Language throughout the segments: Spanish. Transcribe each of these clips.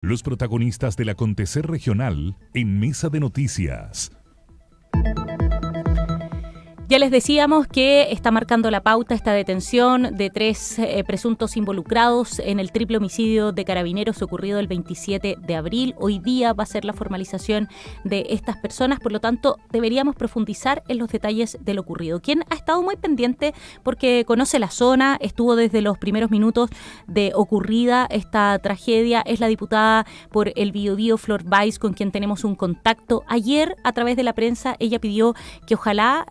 Los protagonistas del acontecer regional en Mesa de Noticias. Ya les decíamos que está marcando la pauta esta detención de tres presuntos involucrados en el triple homicidio de Carabineros ocurrido el 27 de abril. Hoy día va a ser la formalización de estas personas, por lo tanto deberíamos profundizar en los detalles de lo ocurrido. Quien ha estado muy pendiente porque conoce la zona, estuvo desde los primeros minutos de ocurrida esta tragedia, es la diputada por el Biobío, Flor Báez, con quien tenemos un contacto. Ayer, a través de la prensa, ella pidió que ojalá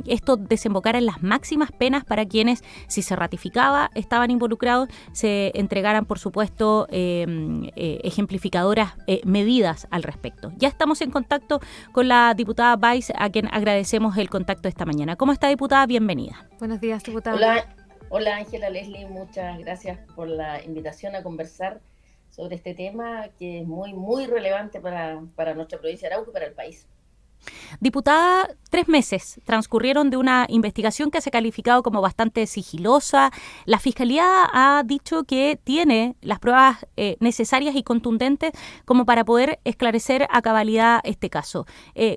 esto desembocara en las máximas penas para quienes, si se ratificaba, estaban involucrados, se entregaran, por supuesto, ejemplificadoras medidas al respecto. Ya estamos en contacto con la diputada Báez, a quien agradecemos el contacto esta mañana. ¿Cómo está, diputada? Bienvenida. Buenos días, diputada. Hola Ángela, Leslie, muchas gracias por la invitación a conversar sobre este tema que es muy, muy relevante para nuestra provincia de Arauco y para el país. Diputada, 3 meses transcurrieron de una investigación que se ha calificado como bastante sigilosa. La Fiscalía ha dicho que tiene las pruebas necesarias y contundentes como para poder esclarecer a cabalidad este caso.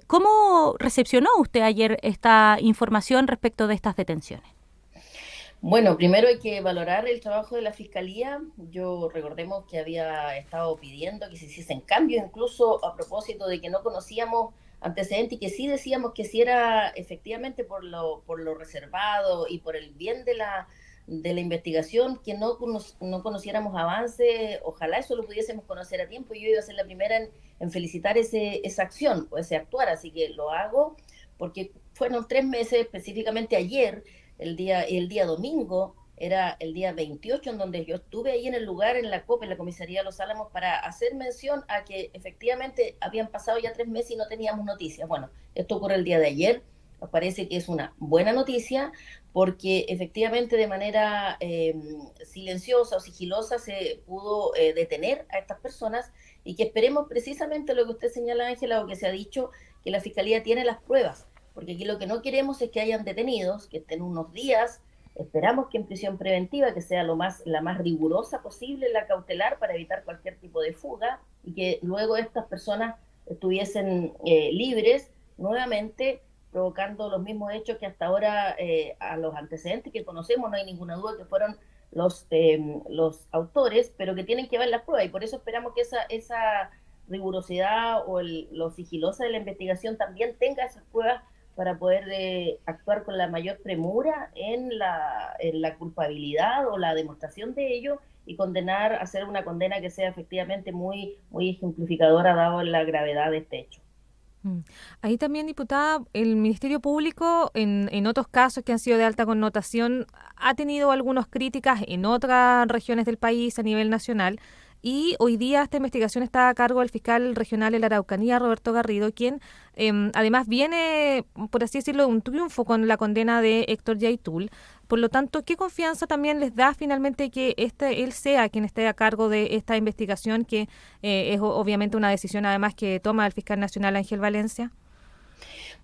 ¿Cómo recepcionó usted ayer esta información respecto de estas detenciones? Bueno, primero hay que valorar el trabajo de la Fiscalía. Recordemos que había estado pidiendo que se hiciesen cambios, incluso a propósito de que no conocíamos antecedentes y que sí decíamos que si era efectivamente por lo reservado y por el bien de la investigación, que no conociéramos avances. Ojalá eso lo pudiésemos conocer a tiempo. Yo iba a ser la primera en felicitar esa acción o ese actuar, así que lo hago porque fueron 3 meses, específicamente ayer. El día domingo era el día 28 en donde yo estuve ahí en el lugar, en la COPE, en la Comisaría de Los Álamos, para hacer mención a que efectivamente habían pasado ya 3 meses y no teníamos noticias. Bueno, esto ocurre el día de ayer, nos parece que es una buena noticia porque efectivamente de manera silenciosa o sigilosa se pudo detener a estas personas y que esperemos precisamente lo que usted señala, Ángela, o que se ha dicho, que la Fiscalía tiene las pruebas. Porque aquí lo que no queremos es que hayan detenidos, que estén unos días, esperamos que en prisión preventiva, que sea la más rigurosa posible, la cautelar, para evitar cualquier tipo de fuga, y que luego estas personas estuviesen libres nuevamente, provocando los mismos hechos que hasta ahora, a los antecedentes que conocemos, no hay ninguna duda que fueron los autores, pero que tienen que ver las pruebas, y por eso esperamos que esa rigurosidad o lo sigilosa de la investigación también tenga esas pruebas para poder actuar con la mayor premura en la culpabilidad o la demostración de ello y hacer una condena que sea efectivamente muy, muy ejemplificadora dado la gravedad de este hecho. Ahí también, diputada, el Ministerio Público, en otros casos que han sido de alta connotación, ha tenido algunas críticas en otras regiones del país a nivel nacional. Y hoy día esta investigación está a cargo del fiscal regional de la Araucanía, Roberto Garrido, quien además viene, por así decirlo, de un triunfo con la condena de Héctor Yaitul. Por lo tanto, ¿qué confianza también les da finalmente que él sea quien esté a cargo de esta investigación, que es obviamente una decisión además que toma el fiscal nacional Ángel Valencia?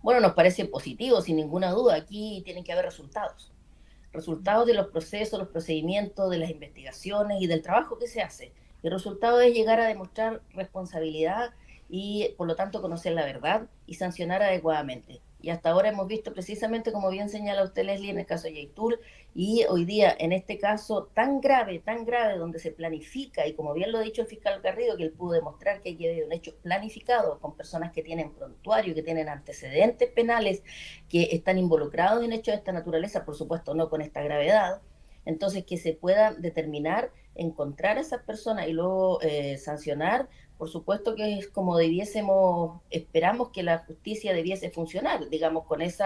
Bueno, nos parece positivo, sin ninguna duda. Aquí tienen que haber resultados de los procesos, los procedimientos, de las investigaciones y del trabajo que se hace. El resultado es llegar a demostrar responsabilidad y, por lo tanto, conocer la verdad y sancionar adecuadamente. Y hasta ahora hemos visto precisamente, como bien señala usted, Leslie, en el caso de Yaitul, y hoy día, en este caso tan grave, donde se planifica, y como bien lo ha dicho el fiscal Garrido, que él pudo demostrar que hay un hecho planificado con personas que tienen prontuario, que tienen antecedentes penales, que están involucrados en hechos de esta naturaleza, por supuesto no con esta gravedad. Entonces, que se pueda determinar, encontrar a esas personas y luego sancionar, por supuesto que es como esperamos que la justicia debiese funcionar, digamos, con ese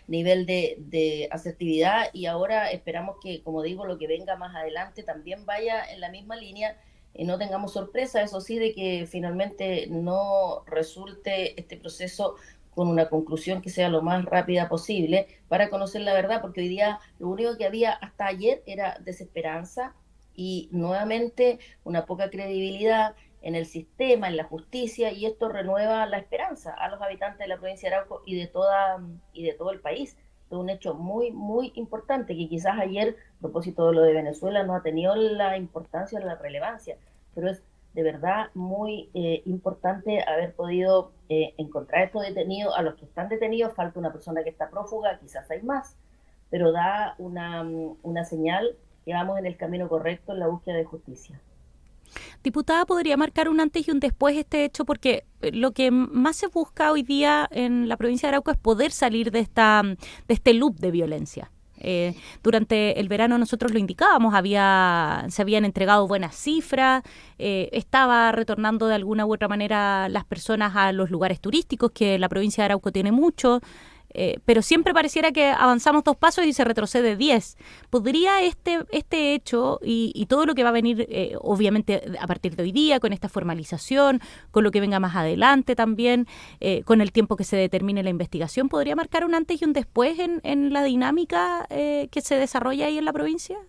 nivel de asertividad, y ahora esperamos que, como digo, lo que venga más adelante también vaya en la misma línea y no tengamos sorpresa, eso sí, de que finalmente no resulte este proceso con una conclusión que sea lo más rápida posible para conocer la verdad, porque hoy día lo único que había hasta ayer era desesperanza y nuevamente una poca credibilidad en el sistema, en la justicia, y esto renueva la esperanza a los habitantes de la provincia de Arauco y de todo el país. Es un hecho muy, muy importante que quizás ayer, a propósito de lo de Venezuela, no ha tenido la importancia o la relevancia, pero es de verdad muy importante haber podido encontrar estos detenidos. A los que están detenidos falta una persona que está prófuga, quizás hay más, pero da una señal que vamos en el camino correcto en la búsqueda de justicia. Diputada, ¿podría marcar un antes y un después este hecho? Porque lo que más se busca hoy día en la provincia de Arauco es poder salir de este loop de violencia. Durante el verano nosotros lo indicábamos, se habían entregado buenas cifras, estaba retornando de alguna u otra manera las personas a los lugares turísticos, que la provincia de Arauco tiene mucho, pero siempre pareciera que avanzamos 2 pasos y se retrocede 10. ¿Podría este hecho y todo lo que va a venir, obviamente, a partir de hoy día, con esta formalización, con lo que venga más adelante también, con el tiempo que se determine la investigación, podría marcar un antes y un después en la dinámica que se desarrolla ahí en la provincia?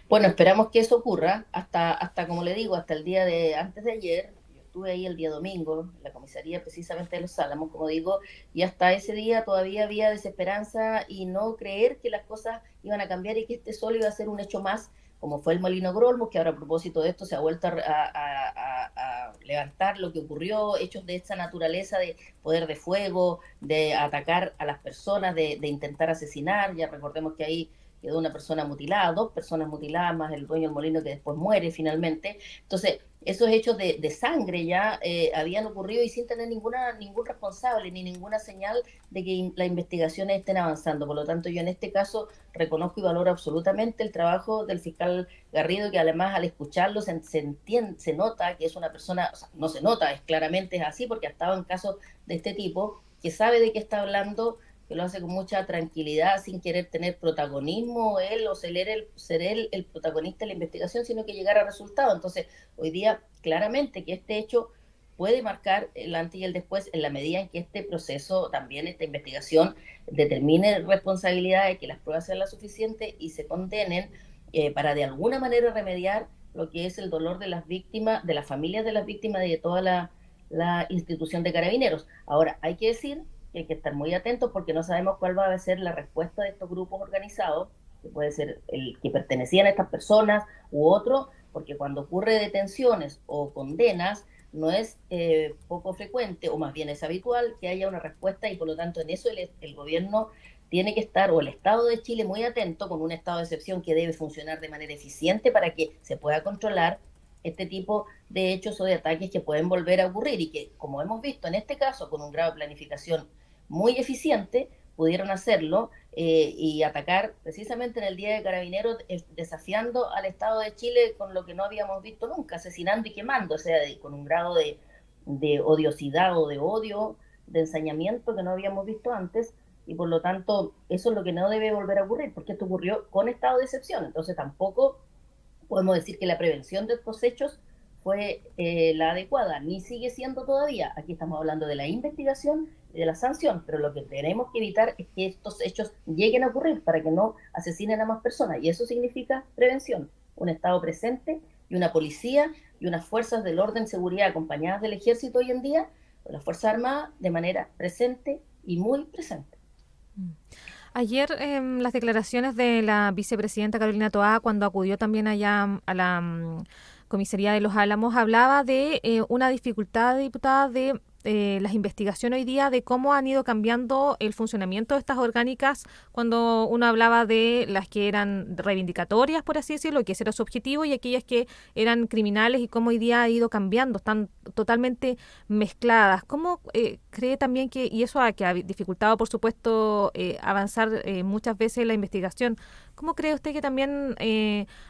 Bueno, esperamos que eso ocurra hasta como le digo, hasta el día de antes de ayer. Yo estuve ahí el día domingo, en la comisaría precisamente de Los Álamos, como digo, y hasta ese día todavía había desesperanza y no creer que las cosas iban a cambiar y que este solo iba a ser un hecho más, como fue el Molino Grolmus, que ahora a propósito de esto se ha vuelto a levantar lo que ocurrió, hechos de esta naturaleza de poder de fuego, de atacar a las personas, de intentar asesinar. Ya recordemos que ahí quedó una persona mutilada, 2 personas mutiladas, más el dueño del molino que después muere finalmente. Entonces, esos hechos de sangre ya habían ocurrido y sin tener ningún responsable ni ninguna señal de que las investigaciones estén avanzando. Por lo tanto, yo en este caso reconozco y valoro absolutamente el trabajo del fiscal Garrido, que además al escucharlo se nota que es una persona, o sea, no se nota, claramente es así, porque ha estado en casos de este tipo, que sabe de qué está hablando, que lo hace con mucha tranquilidad, sin querer tener protagonismo él o ser él el protagonista de la investigación, sino que llegar a resultados. Entonces, hoy día, claramente que este hecho puede marcar el antes y el después en la medida en que este proceso, también esta investigación, determine responsabilidades, que las pruebas sean las suficientes y se condenen para de alguna manera remediar lo que es el dolor de las víctimas, de las familias de las víctimas y de toda la institución de Carabineros. Ahora, hay que decir que hay que estar muy atentos porque no sabemos cuál va a ser la respuesta de estos grupos organizados, que puede ser el que pertenecían a estas personas u otro, porque cuando ocurre detenciones o condenas, no es poco frecuente, o más bien es habitual, que haya una respuesta y por lo tanto en eso el gobierno tiene que estar, o el Estado de Chile, muy atento con un estado de excepción que debe funcionar de manera eficiente para que se pueda controlar este tipo de hechos o de ataques que pueden volver a ocurrir y que, como hemos visto en este caso, con un grado de planificación muy eficiente, pudieron hacerlo y atacar precisamente en el Día de Carabineros, desafiando al Estado de Chile con lo que no habíamos visto nunca, asesinando y quemando, o sea, con un grado de odiosidad o de odio, de ensañamiento que no habíamos visto antes, y por lo tanto eso es lo que no debe volver a ocurrir, porque esto ocurrió con estado de excepción. Entonces tampoco podemos decir que la prevención de estos hechos fue la adecuada, ni sigue siendo todavía. Aquí estamos hablando de la investigación y de la sanción, pero lo que tenemos que evitar es que estos hechos lleguen a ocurrir para que no asesinen a más personas, y eso significa prevención, un Estado presente y una policía y unas fuerzas del orden y seguridad acompañadas del ejército hoy en día, o las Fuerzas Armadas, de manera presente y muy presente. Ayer las declaraciones de la vicepresidenta Carolina Toá, cuando acudió también allá a la comisaría de Los Álamos, hablaba de una dificultad, diputada, de las investigaciones hoy día, de cómo han ido cambiando el funcionamiento de estas orgánicas, cuando uno hablaba de las que eran reivindicatorias, por así decirlo, que ese era su objetivo, y aquellas que eran criminales, y cómo hoy día ha ido cambiando, están totalmente mezcladas. ¿Cómo cree también que, y eso que ha dificultado, por supuesto, avanzar muchas veces la investigación, cómo cree usted que también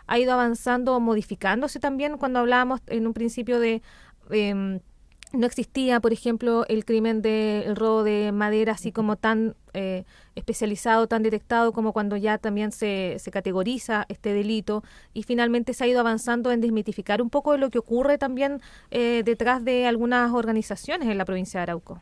ha ido avanzando o modificándose también, cuando hablábamos en un principio de... no existía, por ejemplo, el crimen del robo de madera así como tan especializado, tan detectado, como cuando ya también se categoriza este delito, y finalmente se ha ido avanzando en desmitificar un poco de lo que ocurre también detrás de algunas organizaciones en la provincia de Arauco?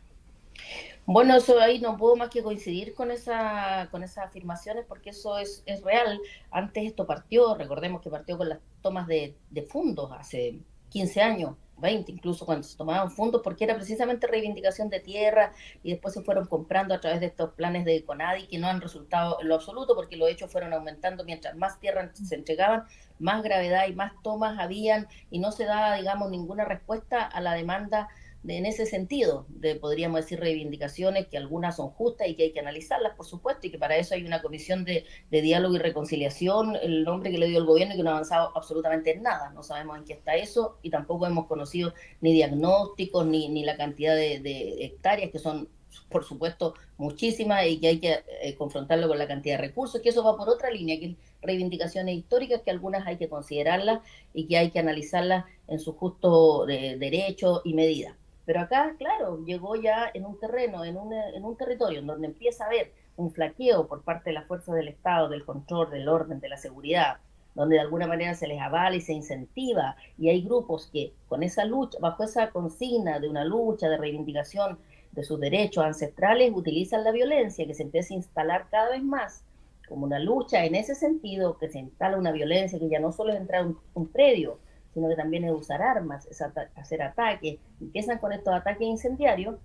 Bueno, eso ahí no puedo más que coincidir con esas afirmaciones, porque eso es real. Antes esto partió, recordemos que partió con las tomas de fondos hace 15 años, 20 incluso, cuando se tomaban fondos, porque era precisamente reivindicación de tierra, y después se fueron comprando a través de estos planes de CONADI que no han resultado en lo absoluto, porque los hechos fueron aumentando. Mientras más tierra se entregaban, más gravedad y más tomas habían, y no se daba, digamos, ninguna respuesta a la demanda en ese sentido, podríamos decir, reivindicaciones que algunas son justas y que hay que analizarlas, por supuesto, y que para eso hay una comisión de diálogo y reconciliación, el nombre que le dio el gobierno, y que no ha avanzado absolutamente en nada. No sabemos en qué está eso, y tampoco hemos conocido ni diagnósticos, ni la cantidad de hectáreas, que son, por supuesto, muchísimas, y que hay que confrontarlo con la cantidad de recursos, que eso va por otra línea, que es reivindicaciones históricas, que algunas hay que considerarlas y que hay que analizarlas en su justo derecho y medida. Pero acá, claro, llegó ya en un terreno, en un territorio en donde empieza a haber un flaqueo por parte de las fuerzas del Estado, del control, del orden, de la seguridad, donde de alguna manera se les avala y se incentiva, y hay grupos que con esa lucha, bajo esa consigna de una lucha, de reivindicación de sus derechos ancestrales, utilizan la violencia, que se empieza a instalar cada vez más como una lucha en ese sentido, que se instala una violencia que ya no solo es entrar a un predio, sino que también es usar armas, es hacer ataques. Empiezan con estos ataques incendiarios,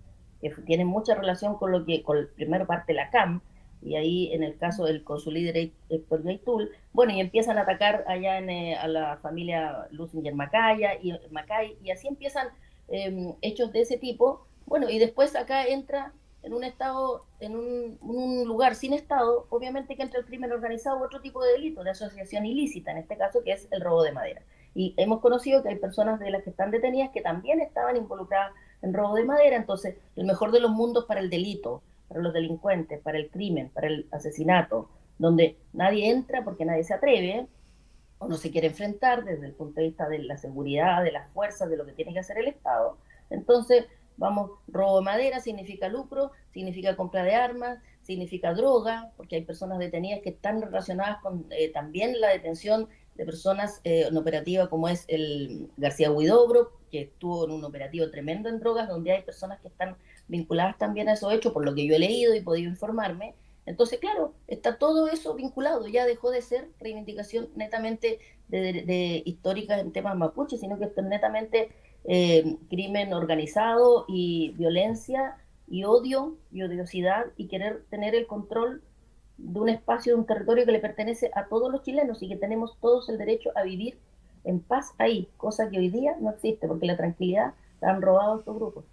que tienen mucha relación con lo que, con primero parte la CAM, y ahí en el caso con su líder Héctor Gaitul, bueno, y empiezan a atacar allá a la familia Lusinger Macay, y así empiezan hechos de ese tipo. Bueno, y después acá entra en un estado, en un lugar sin estado, obviamente que entra el crimen organizado u otro tipo de delito, de asociación ilícita, en este caso, que es el robo de madera. Y hemos conocido que hay personas de las que están detenidas que también estaban involucradas en robo de madera. Entonces, el mejor de los mundos para el delito, para los delincuentes, para el crimen, para el asesinato, donde nadie entra porque nadie se atreve o no se quiere enfrentar desde el punto de vista de la seguridad, de las fuerzas, de lo que tiene que hacer el Estado. Entonces, vamos, robo de madera significa lucro, significa compra de armas, significa droga, porque hay personas detenidas que están relacionadas con también la detención de personas en operativa, como es el García Huidobro, que estuvo en un operativo tremendo en drogas, donde hay personas que están vinculadas también a esos hechos, por lo que yo he leído y podido informarme. Entonces, claro, está todo eso vinculado, ya dejó de ser reivindicación netamente de históricas en temas mapuche, sino que esto es netamente crimen organizado y violencia y odio y odiosidad, y querer tener el control de un espacio, de un territorio que le pertenece a todos los chilenos y que tenemos todos el derecho a vivir en paz ahí, cosa que hoy día no existe, porque la tranquilidad la han robado estos grupos.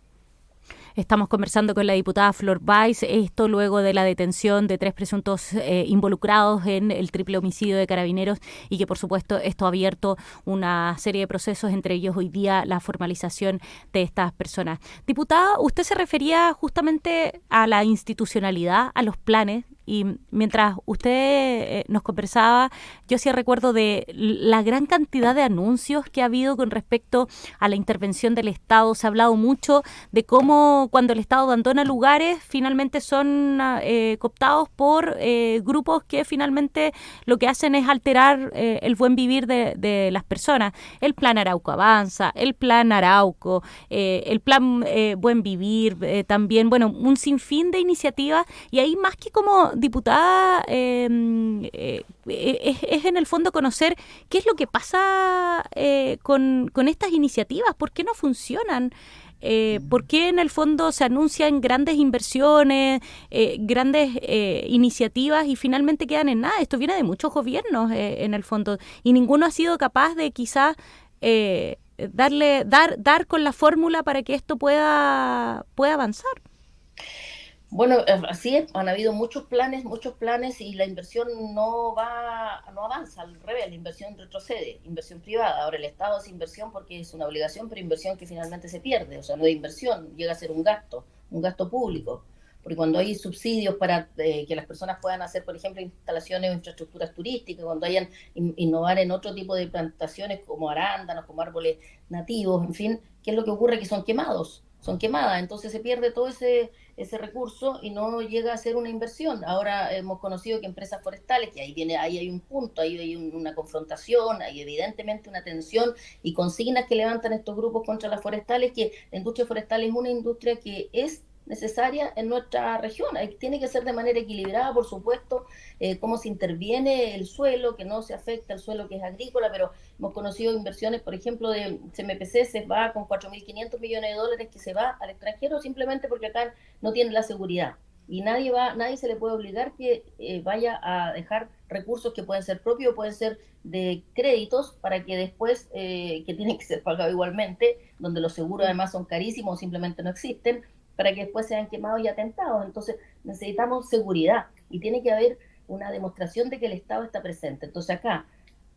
Estamos conversando con la diputada Flor Báez, esto luego de la detención de 3 presuntos involucrados en el triple homicidio de Carabineros, y que por supuesto esto ha abierto una serie de procesos, entre ellos hoy día la formalización de estas personas. Diputada, usted se refería justamente a la institucionalidad, a los planes, y mientras usted nos conversaba, yo hacía recuerdo de la gran cantidad de anuncios que ha habido con respecto a la intervención del Estado. Se ha hablado mucho de cómo cuando el Estado abandona lugares, finalmente son cooptados por grupos que finalmente lo que hacen es alterar el buen vivir de las personas. El Plan Arauco Avanza, el Plan Arauco, el Plan Buen Vivir, también, bueno, un sinfín de iniciativas, y ahí más que como diputada es en el fondo conocer qué es lo que pasa con estas iniciativas, por qué no funcionan. ¿Por qué en el fondo se anuncian grandes inversiones, grandes iniciativas y finalmente quedan en nada? Esto viene de muchos gobiernos en el fondo, y ninguno ha sido capaz de quizás dar con la fórmula para que esto pueda avanzar. Bueno, así es, han habido muchos planes, y la inversión no avanza, al revés, la inversión retrocede, inversión privada. Ahora el Estado hace inversión porque es una obligación, pero inversión que finalmente se pierde, o sea, no es inversión, llega a ser un gasto público, porque cuando hay subsidios para que las personas puedan hacer, por ejemplo, instalaciones o infraestructuras turísticas, cuando hayan innovar en otro tipo de plantaciones como arándanos, como árboles nativos, en fin, ¿qué es lo que ocurre? Que son quemadas, entonces se pierde todo ese recurso y no llega a ser una inversión. Ahora hemos conocido que empresas forestales, que ahí hay un punto, ahí hay una confrontación, hay evidentemente una tensión y consignas que levantan estos grupos contra las forestales, que la industria forestal es una industria que es necesaria en nuestra región. Tiene que ser de manera equilibrada, por supuesto, cómo se interviene el suelo, que no se afecta el suelo que es agrícola, pero hemos conocido inversiones, por ejemplo, de CMPC, se va con 4.500 millones de dólares que se va al extranjero simplemente porque acá no tiene la seguridad. Y nadie se le puede obligar que vaya a dejar recursos que pueden ser propios, pueden ser de créditos, para que después, que tienen que ser pagados igualmente, donde los seguros además son carísimos o simplemente no existen, para que después sean quemados y atentados. Entonces necesitamos seguridad y tiene que haber una demostración de que el Estado está presente. Entonces acá,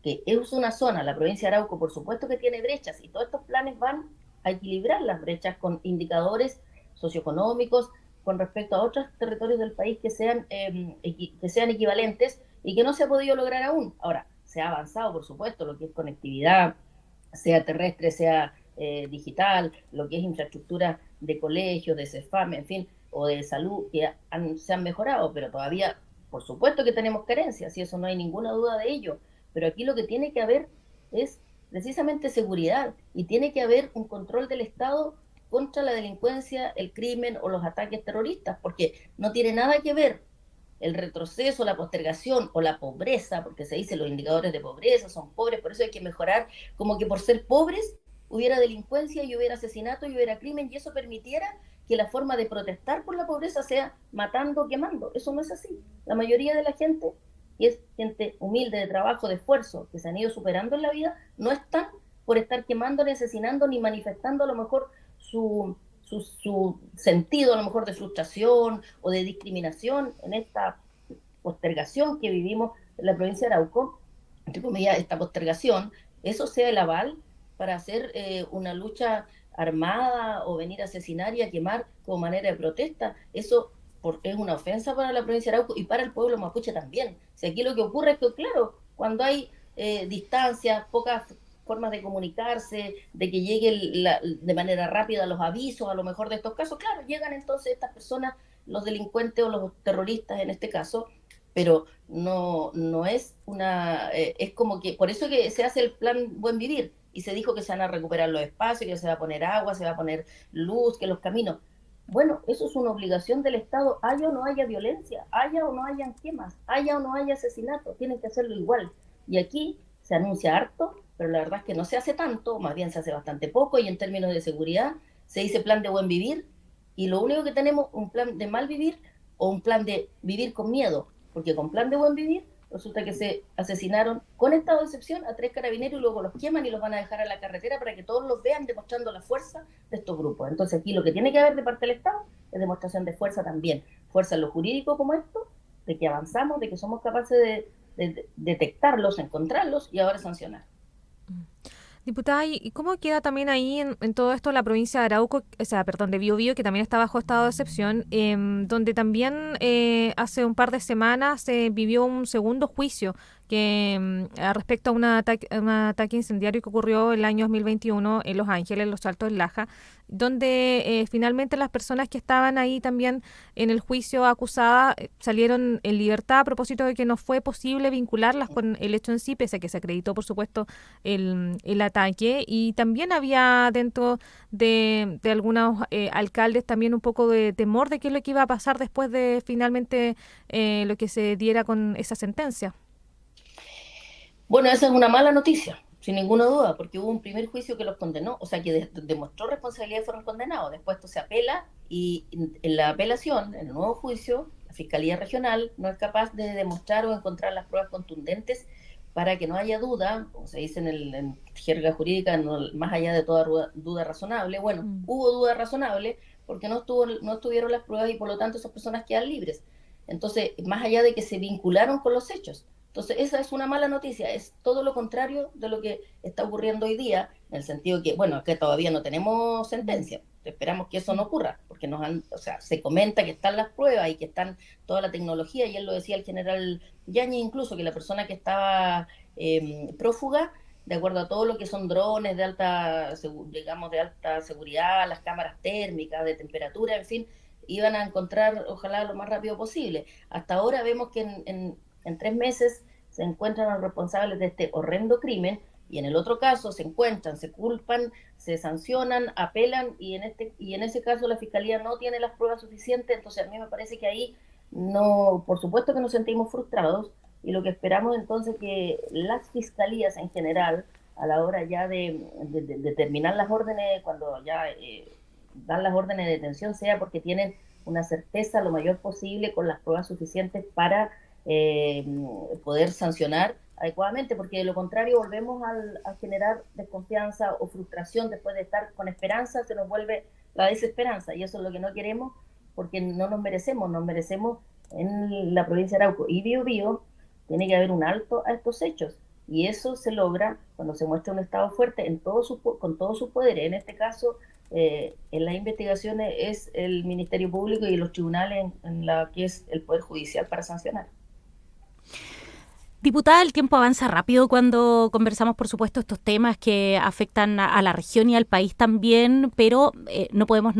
que es una zona, la provincia de Arauco, por supuesto que tiene brechas, y todos estos planes van a equilibrar las brechas con indicadores socioeconómicos con respecto a otros territorios del país que sean equivalentes y que no se ha podido lograr aún. Ahora, se ha avanzado, por supuesto, lo que es conectividad, sea terrestre, sea digital, lo que es infraestructura de colegios, de CEFAM, en fin, o de salud, que se han mejorado, pero todavía, por supuesto que tenemos carencias, y eso no hay ninguna duda de ello. Pero aquí lo que tiene que haber es precisamente seguridad, y tiene que haber un control del Estado contra la delincuencia, el crimen o los ataques terroristas, porque no tiene nada que ver el retroceso, la postergación o la pobreza, porque se dice los indicadores de pobreza son pobres, por eso hay que mejorar, como que por ser pobres hubiera delincuencia y hubiera asesinato y hubiera crimen, y eso permitiera que la forma de protestar por la pobreza sea matando, quemando. Eso no es así. La mayoría de la gente, y es gente humilde, de trabajo, de esfuerzo, que se han ido superando en la vida, no están por estar quemando, ni asesinando, ni manifestando a lo mejor su sentido, a lo mejor de frustración o de discriminación en esta postergación que vivimos en la provincia de Arauco, entre comillas, esta postergación, eso sea el aval para hacer una lucha armada o venir a asesinar y a quemar como manera de protesta. Eso es una ofensa para la provincia de Arauco y para el pueblo mapuche también. Si aquí lo que ocurre es que, claro, cuando hay distancias, pocas formas de comunicarse, de que llegue de manera rápida los avisos, a lo mejor de estos casos, claro, llegan entonces estas personas, los delincuentes o los terroristas en este caso, pero no es es como que, por eso que se hace el plan Buen Vivir, y se dijo que se van a recuperar los espacios, que se va a poner agua, se va a poner luz, que los caminos. Bueno, eso es una obligación del Estado, haya o no haya violencia, haya o no hayan quemas, haya o no haya asesinato, tienen que hacerlo igual. Y aquí se anuncia harto, pero la verdad es que no se hace tanto, más bien se hace bastante poco, y en términos de seguridad se dice plan de buen vivir, y lo único que tenemos un plan de mal vivir o un plan de vivir con miedo, porque con plan de buen vivir resulta que se asesinaron con estado de excepción a 3 carabineros y luego los queman y los van a dejar a la carretera para que todos los vean, demostrando la fuerza de estos grupos. Entonces aquí lo que tiene que haber de parte del Estado es demostración de fuerza también, fuerza en lo jurídico como esto, de que avanzamos, de que somos capaces de detectarlos, encontrarlos y ahora sancionar. Diputada, ¿y cómo queda también ahí en todo esto la provincia de Arauco, o sea, perdón, de Biobío, que también está bajo estado de excepción, donde también hace un par de semanas se vivió un segundo juicio que respecto a un ataque incendiario que ocurrió el año 2021 en Los Ángeles, Los Altos del Laja, donde finalmente las personas que estaban ahí también en el juicio acusadas salieron en libertad a propósito de que no fue posible vincularlas con el hecho en sí, pese a que se acreditó, por supuesto, el ataque. Y también había dentro de algunos alcaldes también un poco de temor de qué es lo que iba a pasar después de finalmente lo que se diera con esa sentencia. Bueno, esa es una mala noticia, sin ninguna duda, porque hubo un primer juicio que los condenó, o sea, que demostró responsabilidad y fueron condenados. Después esto se apela, y en la apelación, en el nuevo juicio, la Fiscalía Regional no es capaz de demostrar o encontrar las pruebas contundentes para que no haya duda, como se dice en jerga jurídica, más allá de toda duda razonable. Bueno, hubo duda razonable porque no estuvieron las pruebas, y por lo tanto esas personas quedan libres. Entonces, más allá de que se vincularon con los hechos. Entonces, esa es una mala noticia, es todo lo contrario de lo que está ocurriendo hoy día, en el sentido que, bueno, que todavía no tenemos sentencia, esperamos que eso no ocurra, porque o sea, se comenta que están las pruebas y que están toda la tecnología, y él lo decía el general Yañez incluso, que la persona que estaba prófuga, de acuerdo a todo lo que son drones de digamos, de alta seguridad, las cámaras térmicas, de temperatura, en fin, iban a encontrar, ojalá lo más rápido posible. Hasta ahora vemos que en 3 meses se encuentran los responsables de este horrendo crimen, y en el otro caso se encuentran, se culpan, se sancionan, apelan y en ese caso la Fiscalía no tiene las pruebas suficientes. Entonces a mí me parece que ahí no, por supuesto que nos sentimos frustrados, y lo que esperamos entonces que las fiscalías en general, a la hora ya de terminar las órdenes, cuando ya dan las órdenes de detención, sea porque tienen una certeza lo mayor posible con las pruebas suficientes para poder sancionar adecuadamente, porque de lo contrario volvemos a generar desconfianza o frustración. Después de estar con esperanza se nos vuelve la desesperanza, y eso es lo que no queremos, porque no nos merecemos en la provincia de Arauco y Biobío. Tiene que haber un alto a estos hechos, y eso se logra cuando se muestra un Estado fuerte con todos sus poderes. En este caso, en las investigaciones es el Ministerio Público y los tribunales en la que es el Poder Judicial para sancionar. Diputada, el tiempo avanza rápido cuando conversamos, por supuesto, estos temas que afectan a la región y al país también, pero no podemos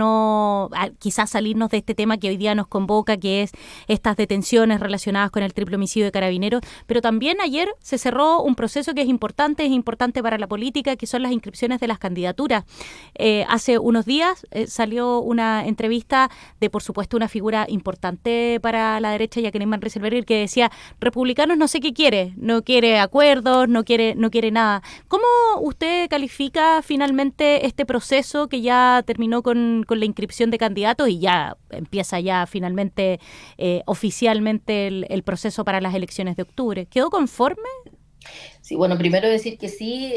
quizás salirnos de este tema que hoy día nos convoca, que es estas detenciones relacionadas con el triple homicidio de Carabineros. Pero también ayer se cerró un proceso que es importante para la política, que son las inscripciones de las candidaturas. Hace unos días salió una entrevista de, por supuesto, una figura importante para la derecha, Jacqueline Van Rieselbergher, que decía: republicanos no sé qué no quiere acuerdos, no quiere nada. ¿Cómo usted califica finalmente este proceso que ya terminó con la inscripción de candidatos y ya empieza ya finalmente oficialmente el proceso para las elecciones de octubre? ¿Quedó conforme? Sí, bueno, primero decir que sí,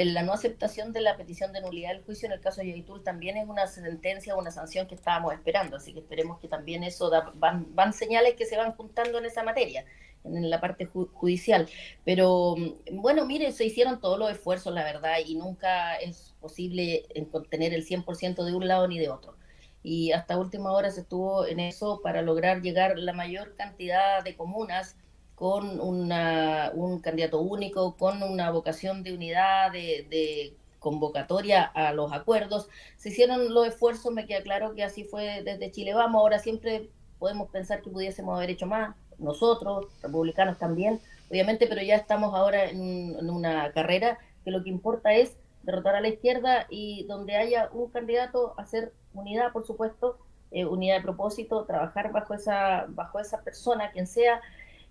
la no aceptación de la petición de nulidad del juicio en el caso de Yaitul también es una sentencia, una sanción que estábamos esperando, así que esperemos que también eso van señales que se van juntando en esa materia, en la parte judicial. Pero bueno, mire, se hicieron todos los esfuerzos, la verdad, y nunca es posible contener el 100% de un lado ni de otro. Y hasta última hora se estuvo en eso para lograr llegar la mayor cantidad de comunas con un candidato único, con una vocación de unidad, de convocatoria a los acuerdos. Se hicieron los esfuerzos, me queda claro que así fue desde Chile Vamos. Ahora siempre podemos pensar que pudiésemos haber hecho más, nosotros, republicanos también, obviamente, pero ya estamos ahora en una carrera que lo que importa es derrotar a la izquierda, y donde haya un candidato, hacer unidad, por supuesto, unidad de propósito, trabajar bajo esa persona, quien sea.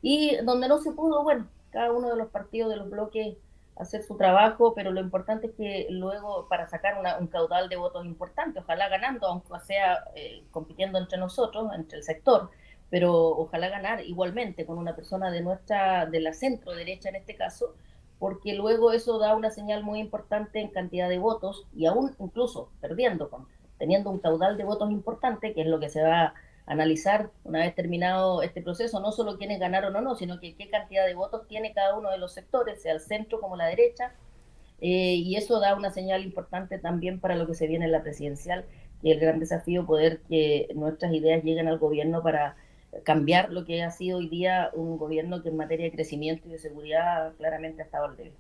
Y donde no se pudo, bueno, cada uno de los partidos, de los bloques, hacer su trabajo, pero lo importante es que luego, para sacar un caudal de votos importante, ojalá ganando, aunque sea compitiendo entre nosotros, entre el sector, pero ojalá ganar igualmente con una persona de la centro derecha en este caso, porque luego eso da una señal muy importante en cantidad de votos, y aún incluso perdiendo, teniendo un caudal de votos importante, que es lo que se va analizar una vez terminado este proceso, no solo quiénes ganaron o no, sino que qué cantidad de votos tiene cada uno de los sectores, sea el centro como la derecha, y eso da una señal importante también para lo que se viene en la presidencial, y el gran desafío, poder que nuestras ideas lleguen al gobierno para cambiar lo que ha sido hoy día un gobierno que en materia de crecimiento y de seguridad claramente ha estado al débil.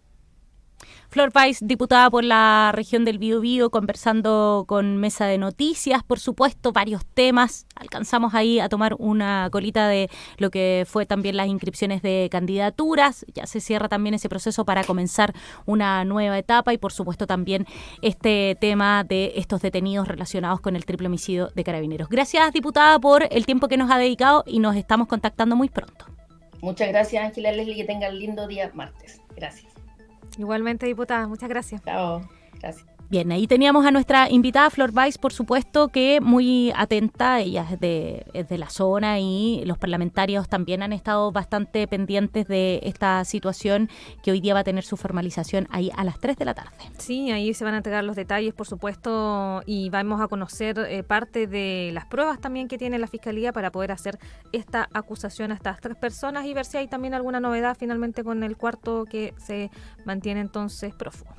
Flor Weiss, diputada por la región del Biobío, conversando con Mesa de Noticias, por supuesto, varios temas. Alcanzamos ahí a tomar una colita de lo que fue también las inscripciones de candidaturas. Ya se cierra también ese proceso para comenzar una nueva etapa, y por supuesto también este tema de estos detenidos relacionados con el triple homicidio de Carabineros. Gracias, diputada, por el tiempo que nos ha dedicado, y nos estamos contactando muy pronto. Muchas gracias, Ángela Leslie, que tengan lindo día martes. Gracias. Igualmente, diputada, muchas gracias. Chao, gracias. Bien, ahí teníamos a nuestra invitada Flor Weiss, por supuesto, que muy atenta. Ella es de la zona, y los parlamentarios también han estado bastante pendientes de esta situación, que hoy día va a tener su formalización ahí a las 3 de la tarde. Sí, ahí se van a entregar los detalles, por supuesto, y vamos a conocer parte de las pruebas también que tiene la Fiscalía para poder hacer esta acusación a estas 3 personas, y ver si hay también alguna novedad finalmente con el cuarto, que se mantiene entonces prófugo.